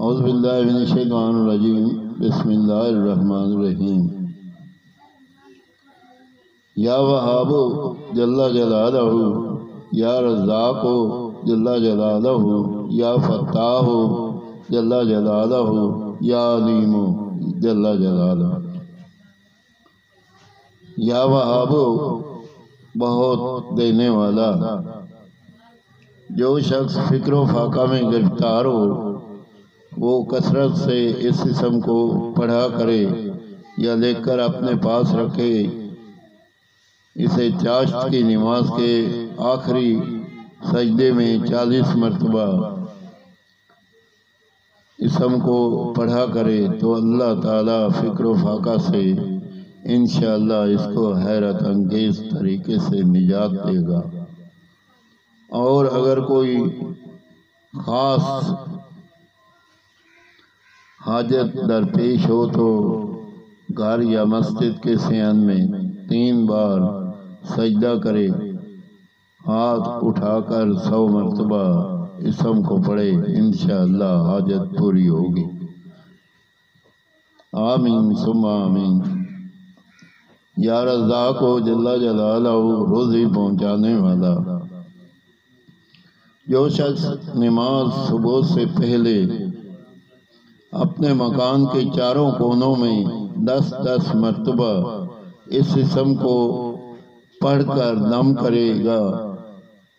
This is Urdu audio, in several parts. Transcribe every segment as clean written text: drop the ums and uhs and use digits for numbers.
اعوذ باللہ من الشیطان الرجیم بسم اللہ الرحمن الرحیم یا وہاب جل جلالہ یا رزاق جل جلالہ یا فتاح جل جلالہ یا علیم جل جلالہ۔ یا وہاب بہت دینے والا، جو شخص فکر و فاقہ میں گرفتار ہو وہ کثرت سے اس اسم کو پڑھا کرے یا لکھ کر اپنے پاس رکھے۔ اسے چاشت کی نماز کے آخری سجدے میں 40 مرتبہ اسم کو پڑھا کرے تو اللہ تعالیٰ فکر و فاقہ سے انشاءاللہ اس کو حیرت انگیز طریقے سے نجات دے گا۔ اور اگر کوئی خاص حاجت درپیش ہو تو گھر یا مسجد کے صحن میں 3 بار سجدہ کرے، ہاتھ اٹھا کر 100 مرتبہ اسم کو پڑھے، انشاءاللہ حاجت پوری ہوگی۔ آمین ثم آمین۔ یا رزاق جل جلالہ روزی پہنچانے والا، جو شخص نماز صبح سے پہلے اپنے مکان کے چاروں کونوں میں 10 مرتبہ اس اسم کو پڑھ کر دم کرے گا،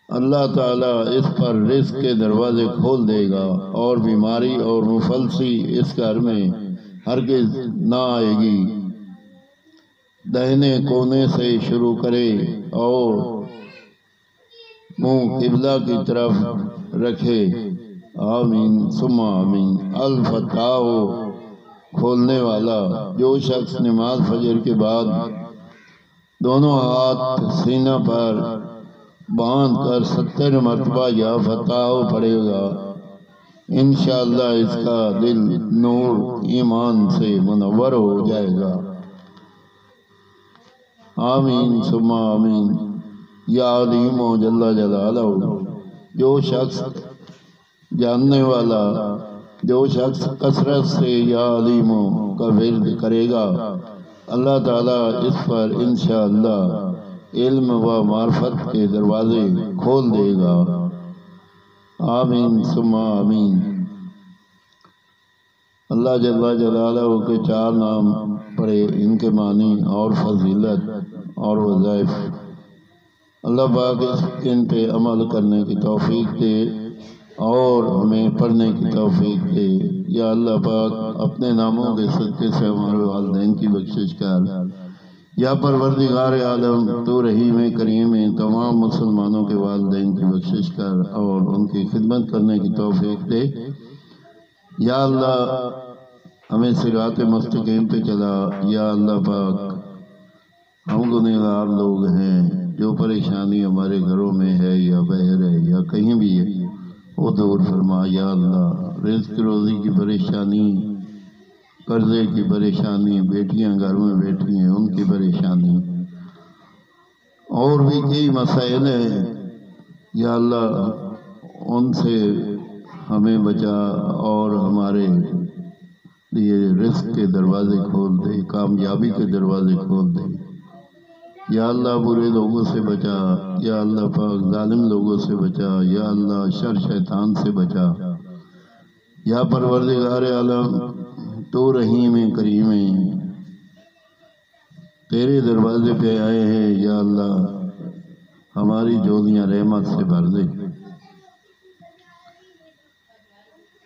اللہ تعالیٰ اس پر رزق کے دروازے کھول دے گا اور بیماری اور مفلسی اس گھر میں ہرگز نہ آئے گی۔ دہنے کونے سے شروع کرے اور منہ قبلہ کی طرف رکھے۔ آمین ثم آمین۔ الفتاح کھولنے والا، جو شخص نماز فجر کے بعد دونوں ہاتھ سینہ پر باندھ کر 70 مرتبہ یا فتاح پڑھے گا، انشاءاللہ اس کا دل نور ایمان سے منور ہو جائے گا۔ آمین ثم آمین۔ یا علیم جل جلالہ، جو شخص جاننے والا، جو شخص کثرت سے یا علیم کا ورد کرے گا، اللہ تعالیٰ اس پر انشاءاللہ علم و معرفت کے دروازے کھول دے گا۔ آمین ثم آمین۔ اللہ جل جلالہ کے 4 نام پڑھے، ان کے معنی اور فضیلت اور وظائف۔ اللہ پاک ان پہ عمل کرنے کی توفیق دے اور ہمیں پڑھنے کی توفیق دے۔ یا اللہ پاک اپنے ناموں کے صدقے سے ہمارے والدین کی بخشش کر۔ یا پروردگار عالم تو رحیم کریم تمام مسلمانوں کے والدین کی بخشش کر اور ان کی خدمت کرنے کی توفیق دے۔ یا اللہ ہمیں صراط مستقیم پہ چلا۔ یا اللہ پاک ہم گنہگار لوگ ہیں، جو پریشانی ہمارے گھروں میں ہے یا باہر ہے یا کہیں بھی ہے وہ دور فرما۔ یا اللہ رزق روزی کی پریشانی، قرضے کی پریشانی، بیٹیاں گھر میں بیٹھی ہیں ان کی پریشانی، اور بھی کئی مسائل ہیں، یا اللہ ان سے ہمیں بچا اور ہمارے لیے رزق کے دروازے کھول دے، کامیابی کے دروازے کھول دے۔ یا اللہ برے لوگوں سے بچا، یا اللہ پاک ظالم لوگوں سے بچا، یا اللہ شر شیطان سے بچا۔ یا پروردگار عالم تو رحیم کریم تیرے دروازے پہ آئے ہیں، یا اللہ ہماری جھولیاں رحمت سے بھر دے۔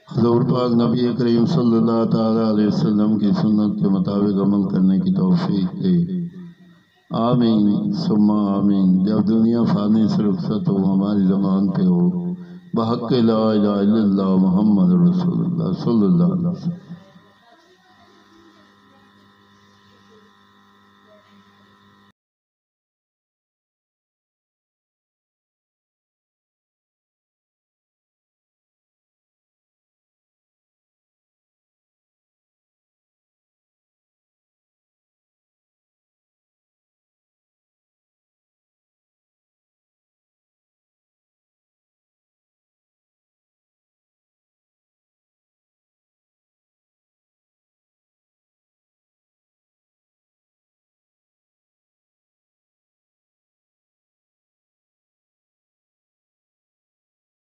حضور پاک نبی کریم صلی اللہ تعالیٰ علیہ وسلم کی سنت کے مطابق عمل کرنے کی توفیق دے۔ آمین ثم آمین۔ جب دنیا فانی سے رخصت ہو، ہماری زبان پہ ہو بحق لا الہ الا اللہ محمد رسول اللہ صلی اللہ علیہ وسلم۔